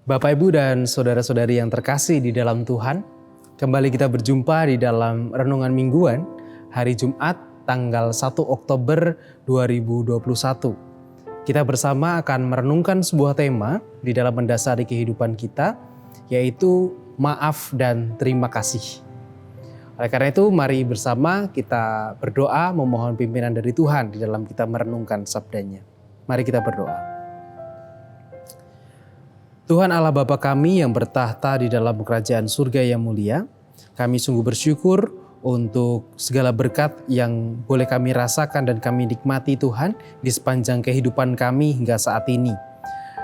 Bapak, Ibu, dan saudara-saudari yang terkasih di dalam Tuhan, kembali kita berjumpa di dalam Renungan Mingguan hari Jumat tanggal 1 Oktober 2021. Kita bersama akan merenungkan sebuah tema di dalam mendasari kehidupan kita, yaitu maaf dan terima kasih. Oleh karena itu, mari bersama kita berdoa memohon pimpinan dari Tuhan di dalam kita merenungkan sabdanya. Mari kita berdoa. Tuhan Allah Bapa kami yang bertahta di dalam kerajaan surga yang mulia, kami sungguh bersyukur untuk segala berkat yang boleh kami rasakan dan kami nikmati Tuhan di sepanjang kehidupan kami hingga saat ini.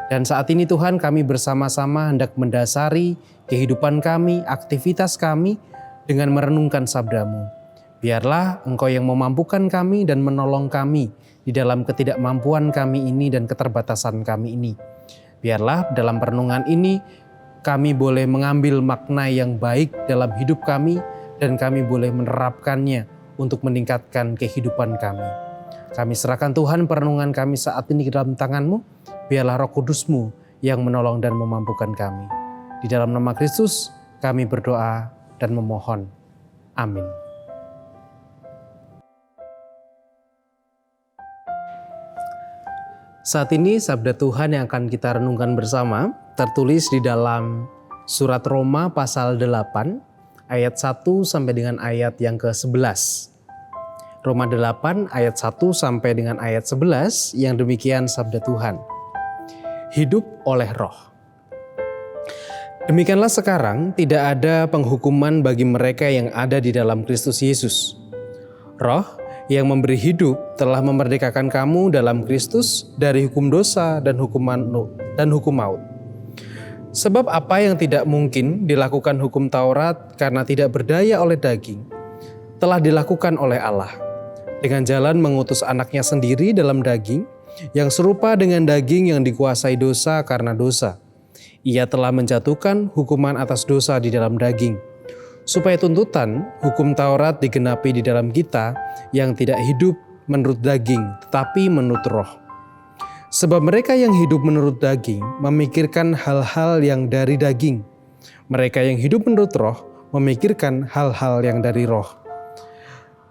Dan saat ini Tuhan kami bersama-sama hendak mendasari kehidupan kami, aktivitas kami dengan merenungkan sabda-Mu. Biarlah Engkau yang memampukan kami dan menolong kami di dalam ketidakmampuan kami ini dan keterbatasan kami ini. Biarlah dalam perenungan ini kami boleh mengambil makna yang baik dalam hidup kami dan kami boleh menerapkannya untuk meningkatkan kehidupan kami. Kami serahkan Tuhan perenungan kami saat ini ke dalam tangan-Mu. Biarlah Roh Kudus-Mu yang menolong dan memampukan kami. Di dalam nama Kristus kami berdoa dan memohon. Amin. Saat ini sabda Tuhan yang akan kita renungkan bersama tertulis di dalam surat Roma pasal 8 ayat 1 sampai dengan ayat yang ke-11. Roma 8 ayat 1 sampai dengan ayat 11 yang demikian sabda Tuhan. Hidup oleh roh. Demikianlah sekarang tidak ada penghukuman bagi mereka yang ada di dalam Kristus Yesus. Roh yang memberi hidup telah memerdekakan kamu dalam Kristus dari hukum dosa dan hukum maut. Sebab apa yang tidak mungkin dilakukan hukum Taurat karena tidak berdaya oleh daging, telah dilakukan oleh Allah. Dengan jalan mengutus anaknya sendiri dalam daging, yang serupa dengan daging yang dikuasai dosa karena dosa. Ia telah menjatuhkan hukuman atas dosa di dalam daging, supaya tuntutan hukum Taurat digenapi di dalam kita yang tidak hidup menurut daging, tetapi menurut roh. Sebab mereka yang hidup menurut daging memikirkan hal-hal yang dari daging. Mereka yang hidup menurut roh memikirkan hal-hal yang dari roh.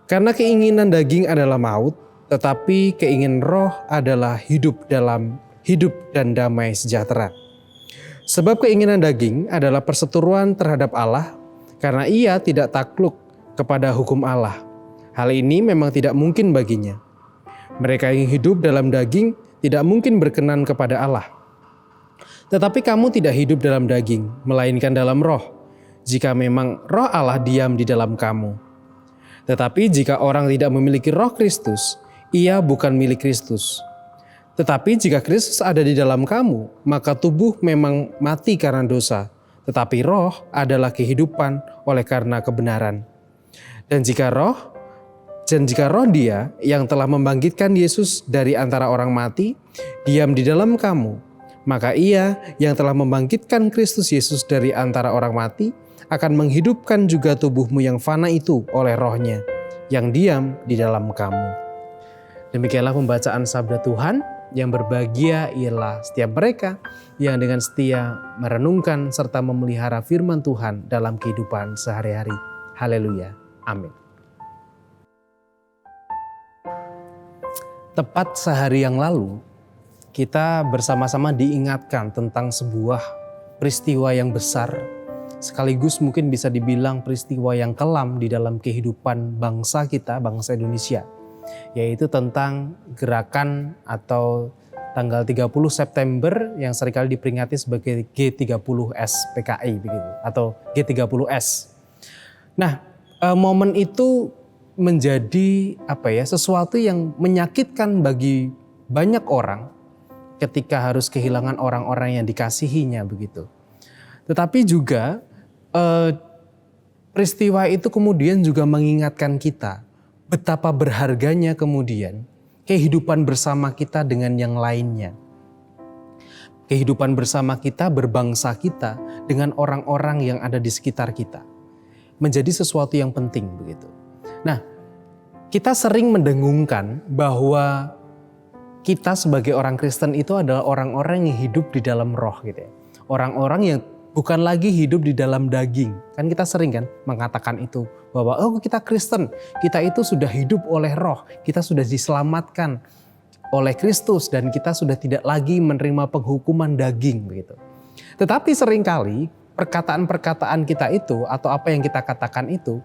Karena keinginan daging adalah maut, tetapi keinginan roh adalah hidup dan damai sejahtera. Sebab keinginan daging adalah perseteruan terhadap Allah, karena ia tidak takluk kepada hukum Allah. Hal ini memang tidak mungkin baginya. Mereka yang hidup dalam daging tidak mungkin berkenan kepada Allah. Tetapi kamu tidak hidup dalam daging, melainkan dalam roh, jika memang roh Allah diam di dalam kamu. Tetapi jika orang tidak memiliki roh Kristus, ia bukan milik Kristus. Tetapi jika Kristus ada di dalam kamu, maka tubuh memang mati karena dosa, tetapi roh adalah kehidupan oleh karena kebenaran. Dan jika roh Dia yang telah membangkitkan Yesus dari antara orang mati diam di dalam kamu, maka Ia yang telah membangkitkan Kristus Yesus dari antara orang mati akan menghidupkan juga tubuhmu yang fana itu oleh rohnya yang diam di dalam kamu. Demikianlah pembacaan sabda Tuhan. Yang berbahagia ialah setiap mereka yang dengan setia merenungkan serta memelihara firman Tuhan dalam kehidupan sehari-hari. Haleluya. Amin. Tepat sehari yang lalu, kita bersama-sama diingatkan tentang sebuah peristiwa yang besar, sekaligus mungkin bisa dibilang peristiwa yang kelam di dalam kehidupan bangsa kita, bangsa Indonesia. Yaitu tentang gerakan atau tanggal 30 September yang seringkali diperingati sebagai G30S PKI begitu atau G30S. Nah, momen itu menjadi sesuatu yang menyakitkan bagi banyak orang ketika harus kehilangan orang-orang yang dikasihinya begitu. Tetapi juga peristiwa itu kemudian juga mengingatkan kita betapa berharganya kemudian kehidupan bersama kita dengan yang lainnya. Kehidupan bersama kita, berbangsa kita dengan orang-orang yang ada di sekitar kita. Menjadi sesuatu yang penting begitu. Nah, kita sering mendengungkan bahwa kita sebagai orang Kristen itu adalah orang-orang yang hidup di dalam roh gitu ya. orang-orang yang bukan lagi hidup di dalam daging. Kan kita sering kan mengatakan itu, bahwa kita Kristen, kita itu sudah hidup oleh roh, kita sudah diselamatkan oleh Kristus dan kita sudah tidak lagi menerima penghukuman daging begitu. Tetapi seringkali perkataan-perkataan kita itu atau apa yang kita katakan itu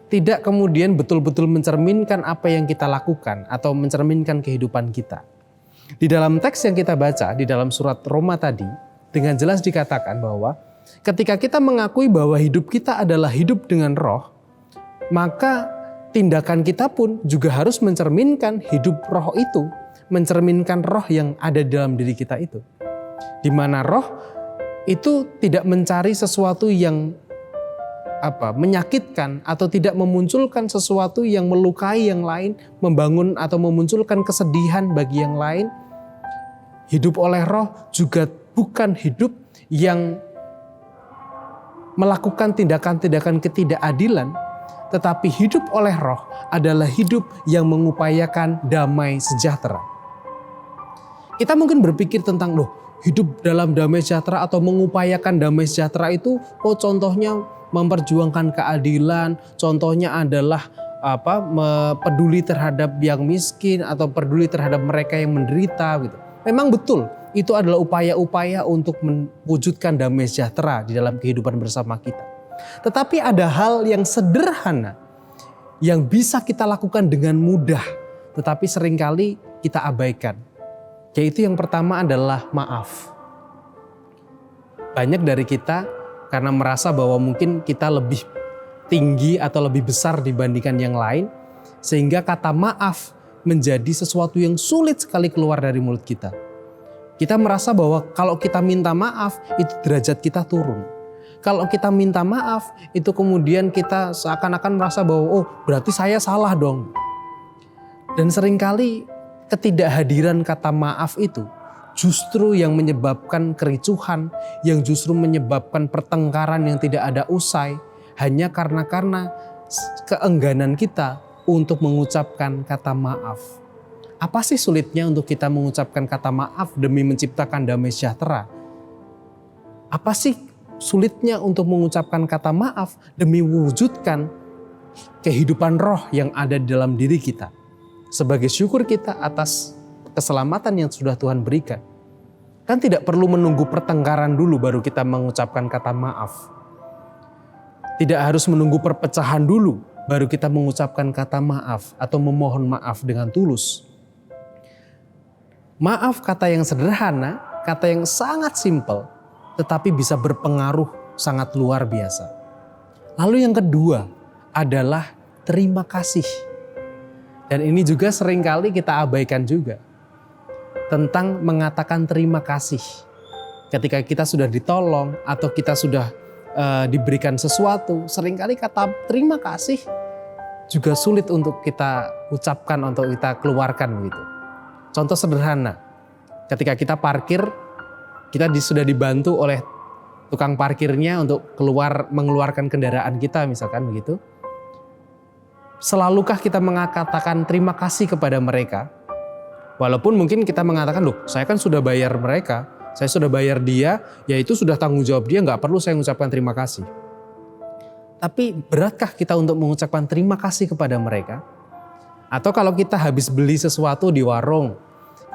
tidak kemudian betul-betul mencerminkan apa yang kita lakukan atau mencerminkan kehidupan kita. Di dalam teks yang kita baca di dalam surat Roma tadi dengan jelas dikatakan bahwa ketika kita mengakui bahwa hidup kita adalah hidup dengan roh, maka tindakan kita pun juga harus mencerminkan hidup roh itu, mencerminkan roh yang ada di dalam diri kita itu. Di mana roh itu tidak mencari sesuatu yang menyakitkan atau tidak memunculkan sesuatu yang melukai yang lain, membangun atau memunculkan kesedihan bagi yang lain. Hidup oleh roh juga bukan hidup yang melakukan tindakan-tindakan ketidakadilan, tetapi hidup oleh roh adalah hidup yang mengupayakan damai sejahtera. Kita mungkin berpikir tentang hidup dalam damai sejahtera atau mengupayakan damai sejahtera itu contohnya memperjuangkan keadilan, contohnya adalah peduli terhadap yang miskin atau peduli terhadap mereka yang menderita gitu. Memang betul, itu adalah upaya-upaya untuk mewujudkan damai sejahtera di dalam kehidupan bersama kita. Tetapi ada hal yang sederhana yang bisa kita lakukan dengan mudah, tetapi seringkali kita abaikan. Yaitu yang pertama adalah maaf. Banyak dari kita karena merasa bahwa mungkin kita lebih tinggi atau lebih besar dibandingkan yang lain, sehingga kata maaf menjadi sesuatu yang sulit sekali keluar dari mulut kita. Kita merasa bahwa kalau kita minta maaf, itu derajat kita turun. Kalau kita minta maaf, itu kemudian kita seakan-akan merasa bahwa berarti saya salah dong. Dan seringkali ketidakhadiran kata maaf itu justru yang menyebabkan kericuhan, yang justru menyebabkan pertengkaran yang tidak ada usai, hanya karena keengganan kita untuk mengucapkan kata maaf. Apa sih sulitnya untuk kita mengucapkan kata maaf demi menciptakan damai sejahtera? Apa sih sulitnya untuk mengucapkan kata maaf demi mewujudkan kehidupan roh yang ada di dalam diri kita? Sebagai syukur kita atas keselamatan yang sudah Tuhan berikan. Kan tidak perlu menunggu pertengkaran dulu baru kita mengucapkan kata maaf. Tidak harus menunggu perpecahan dulu baru kita mengucapkan kata maaf atau memohon maaf dengan tulus. Maaf kata yang sederhana, kata yang sangat simpel, tetapi bisa berpengaruh sangat luar biasa. Lalu yang kedua adalah terima kasih. Dan ini juga seringkali kita abaikan juga. Tentang mengatakan terima kasih. Ketika kita sudah ditolong atau kita sudah diberikan sesuatu, seringkali kata terima kasih juga sulit untuk kita ucapkan, untuk kita keluarkan begitu. Contoh sederhana, ketika kita parkir, kita sudah dibantu oleh tukang parkirnya untuk mengeluarkan kendaraan kita misalkan begitu. Selalukah kita mengatakan terima kasih kepada mereka? Walaupun mungkin kita mengatakan, saya kan sudah bayar mereka, saya sudah bayar dia, ya itu sudah tanggung jawab dia, nggak perlu saya mengucapkan terima kasih. Tapi beratkah kita untuk mengucapkan terima kasih kepada mereka? Atau kalau kita habis beli sesuatu di warung,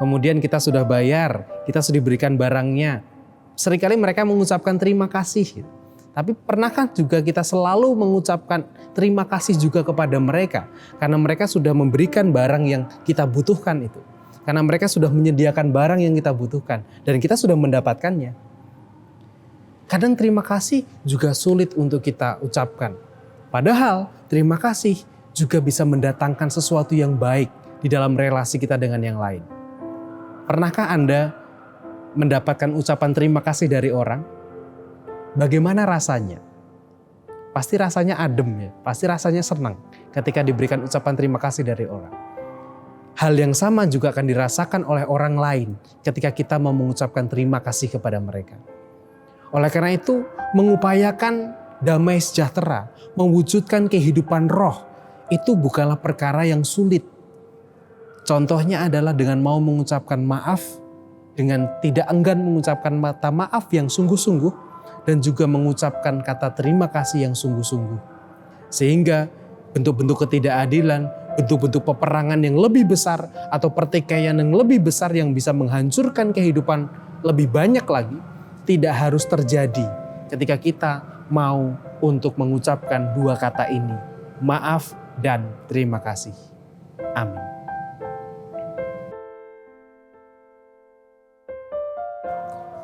kemudian kita sudah bayar, kita sudah diberikan barangnya, seringkali mereka mengucapkan terima kasih. Tapi pernahkah juga kita selalu mengucapkan terima kasih juga kepada mereka? Karena mereka sudah memberikan barang yang kita butuhkan itu. Karena mereka sudah menyediakan barang yang kita butuhkan. Dan kita sudah mendapatkannya. Kadang terima kasih juga sulit untuk kita ucapkan. Padahal terima kasih juga bisa mendatangkan sesuatu yang baik di dalam relasi kita dengan yang lain. Pernahkah Anda mendapatkan ucapan terima kasih dari orang? Bagaimana rasanya? Pasti rasanya adem ya, pasti rasanya senang ketika diberikan ucapan terima kasih dari orang. Hal yang sama juga akan dirasakan oleh orang lain ketika kita mau mengucapkan terima kasih kepada mereka. Oleh karena itu, mengupayakan damai sejahtera, mewujudkan kehidupan roh, itu bukanlah perkara yang sulit. Contohnya adalah dengan mau mengucapkan maaf dengan tidak enggan mengucapkan kata maaf yang sungguh-sungguh dan juga mengucapkan kata terima kasih yang sungguh-sungguh. Sehingga bentuk-bentuk ketidakadilan, bentuk-bentuk peperangan yang lebih besar atau pertikaian yang lebih besar yang bisa menghancurkan kehidupan lebih banyak lagi tidak harus terjadi ketika kita mau untuk mengucapkan dua kata ini, maaf dan terima kasih. Amin.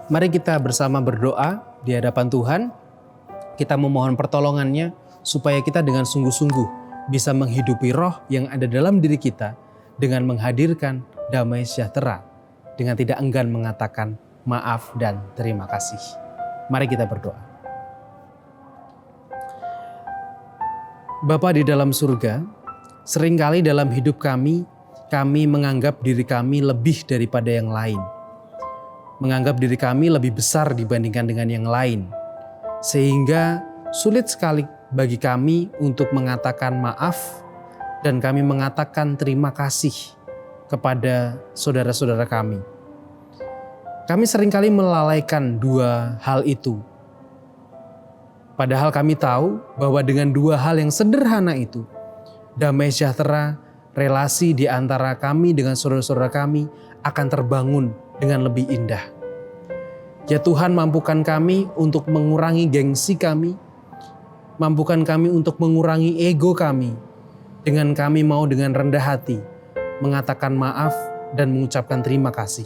Mari kita bersama berdoa di hadapan Tuhan. Kita memohon pertolongannya supaya kita dengan sungguh-sungguh bisa menghidupi roh yang ada dalam diri kita dengan menghadirkan damai sejahtera, dengan tidak enggan mengatakan maaf dan terima kasih. Mari kita berdoa. Bapa di dalam surga, seringkali dalam hidup kami menganggap diri kami lebih daripada yang lain. Menganggap diri kami lebih besar dibandingkan dengan yang lain. Sehingga sulit sekali bagi kami untuk mengatakan maaf dan kami mengatakan terima kasih kepada saudara-saudara kami. Kami seringkali melalaikan dua hal itu. Padahal kami tahu bahwa dengan dua hal yang sederhana itu, damai sejahtera, relasi di antara kami dengan saudara-saudara kami akan terbangun dengan lebih indah. Ya Tuhan, mampukan kami untuk mengurangi gengsi kami, mampukan kami untuk mengurangi ego kami, dengan kami mau dengan rendah hati mengatakan maaf dan mengucapkan terima kasih.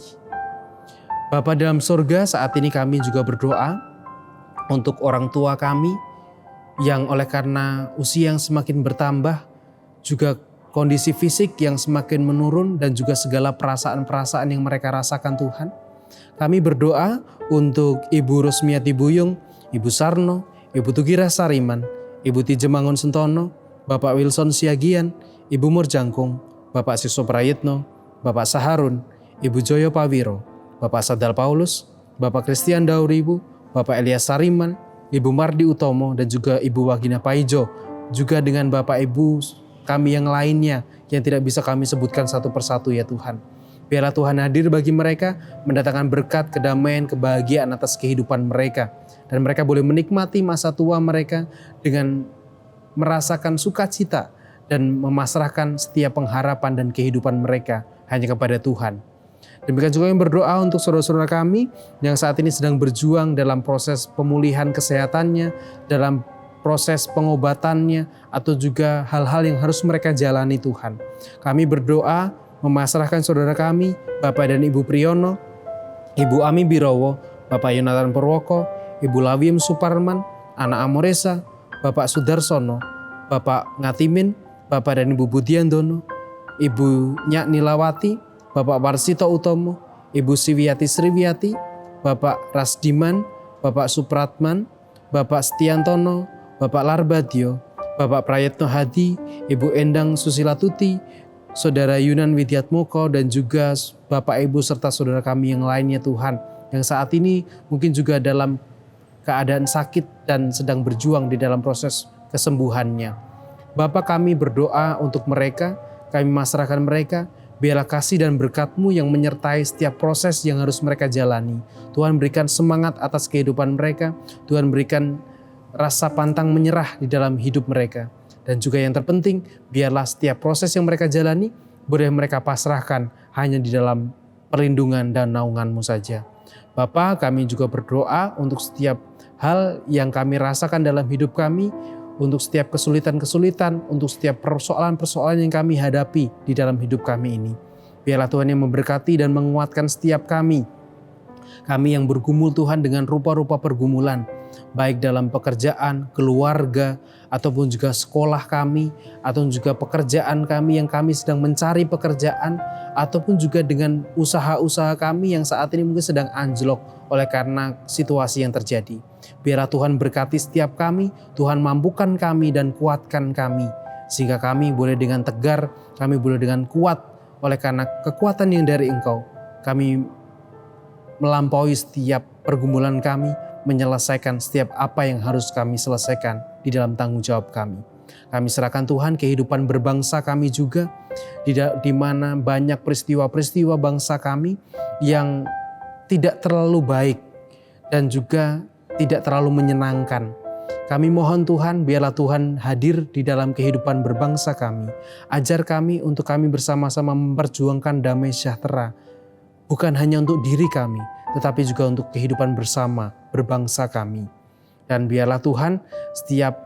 Bapa dalam surga, saat ini kami juga berdoa untuk orang tua kami yang oleh karena usia yang semakin bertambah, juga kondisi fisik yang semakin menurun dan juga segala perasaan-perasaan yang mereka rasakan Tuhan. Kami berdoa untuk Ibu Rusmiati Buyung, Ibu Sarno, Ibu Tugira Sariman, Ibu Tijemangun Sentono, Bapak Wilson Siagian, Ibu Murjangkung, Bapak Siso Prayitno, Bapak Saharun, Ibu Joyo Pawiro, Bapak Sadal Paulus, Bapak Christian Dauribu, Bapak Elias Sariman, Ibu Mardi Utomo, dan juga Ibu Wagina Paijo, juga dengan Bapak Ibu kami yang lainnya yang tidak bisa kami sebutkan satu persatu ya Tuhan. Biarlah Tuhan hadir bagi mereka, mendatangkan berkat, kedamaian, kebahagiaan atas kehidupan mereka. Dan mereka boleh menikmati masa tua mereka dengan merasakan sukacita dan memasrahkan setiap pengharapan dan kehidupan mereka hanya kepada Tuhan. Demikian juga yang berdoa untuk saudara-saudara kami yang saat ini sedang berjuang dalam proses pemulihan kesehatannya, dalam proses pengobatannya, atau juga hal-hal yang harus mereka jalani Tuhan. Kami berdoa memasrahkan saudara kami, Bapak dan Ibu Priyono, Ibu Ami Birowo, Bapak Yonatan Purwoko, Ibu Lawiem Suparman, Ana Amoresa, Bapak Sudarsono, Bapak Ngatimin, Bapak dan Ibu Budiandono, Ibu Nyak Nilawati, Bapak Warsito Utomo, Ibu Siwiati Sriwiati, Bapak Rasdiman, Bapak Supratman, Bapak Setiantono, Bapak Larbadio, Bapak Prayetno Hadi, Ibu Endang Susilatuti, Saudara Yunan Widiatmoko, dan juga Bapak Ibu serta saudara kami yang lainnya Tuhan, yang saat ini mungkin juga dalam keadaan sakit dan sedang berjuang di dalam proses kesembuhannya. Bapak, kami berdoa untuk mereka, kami masrahkan mereka. Biarlah kasih dan berkat-Mu yang menyertai setiap proses yang harus mereka jalani. Tuhan berikan semangat atas kehidupan mereka. Tuhan berikan rasa pantang menyerah di dalam hidup mereka. Dan juga yang terpenting, biarlah setiap proses yang mereka jalani boleh mereka pasrahkan hanya di dalam perlindungan dan naungan-Mu saja. Bapa, kami juga berdoa untuk setiap hal yang kami rasakan dalam hidup kami, untuk setiap kesulitan-kesulitan, untuk setiap persoalan-persoalan yang kami hadapi di dalam hidup kami ini. Biarlah Tuhan yang memberkati dan menguatkan setiap kami. Kami yang bergumul Tuhan dengan rupa-rupa pergumulan, baik dalam pekerjaan, keluarga, ataupun juga sekolah kami, atau juga pekerjaan kami yang kami sedang mencari pekerjaan, ataupun juga dengan usaha-usaha kami yang saat ini mungkin sedang anjlok oleh karena situasi yang terjadi. Biarlah Tuhan berkati setiap kami, Tuhan mampukan kami dan kuatkan kami, sehingga kami boleh dengan tegar, kami boleh dengan kuat, oleh karena kekuatan yang dari Engkau, kami melampaui setiap pergumulan kami, menyelesaikan setiap apa yang harus kami selesaikan di dalam tanggung jawab kami. Kami serahkan Tuhan kehidupan berbangsa kami juga, di mana banyak peristiwa-peristiwa bangsa kami yang tidak terlalu baik dan juga tidak terlalu menyenangkan. Kami mohon Tuhan, biarlah Tuhan hadir di dalam kehidupan berbangsa kami. Ajar kami untuk kami bersama-sama memperjuangkan damai sejahtera. Bukan hanya untuk diri kami, tetapi juga untuk kehidupan bersama berbangsa kami. Dan biarlah Tuhan setiap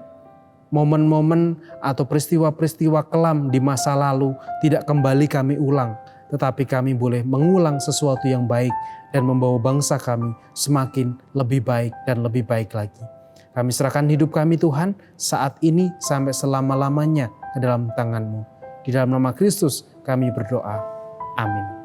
momen-momen atau peristiwa-peristiwa kelam di masa lalu tidak kembali kami ulang. Tetapi kami boleh mengulang sesuatu yang baik dan membawa bangsa kami semakin lebih baik dan lebih baik lagi. Kami serahkan hidup kami Tuhan saat ini sampai selama-lamanya ke dalam tangan-Mu. Di dalam nama Kristus kami berdoa. Amin.